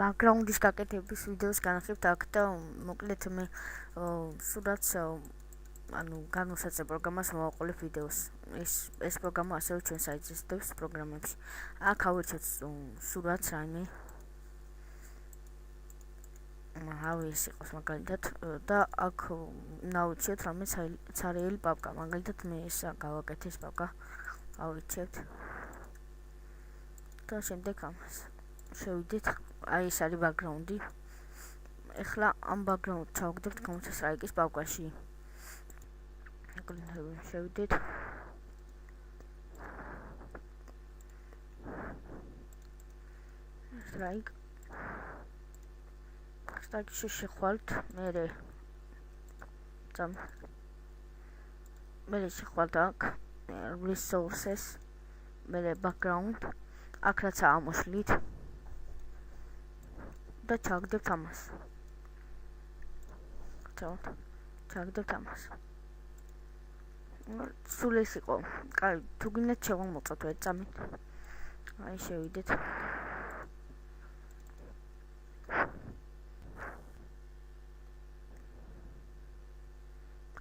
background-ის გაკეთების ვიდეოს განახებთ აქ და მოკლედ მე სურათს განვსაცებ პროგრამას მოვაყოლებ ვიდეოს. ეს პროგრამა ასევე ჩვენ საიტზე ისდევს პროგრამებში. აქ ავირჩევთ სურათს რაიმე. ავი ეს იყოს მაგალითად და აქ ნავირჩევთ რამე ცარიელი პაპკა. მაგალითად მე ეს გავაკეთე ეს პაპკა. ავირჩევთ. და შემდეგ ამას შევიდეთ. აი ეს არის background-ი. ეხლა ამ background-ს ჩავაგდებთ Counter-Strike-ის პაპკაში. შევიდეთ. Strike-ში შეხვალთ, მე შეხვალთ აქ resources, მე background, აქ რაც ამოშლით და ჩავაგდებთ ამას. ჩავაგდებთ ამას. სულ ეს იყო. კაი, თუ გინდათ შევამოწოთ ეწამით. აი შევიდეთ.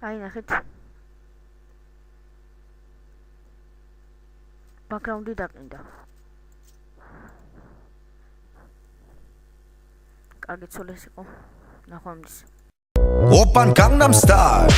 აი ნახეთ. background-ი დაყინდა. კარგი, სულ ეს იყო. ნახვამდის. Open Gangnam Style.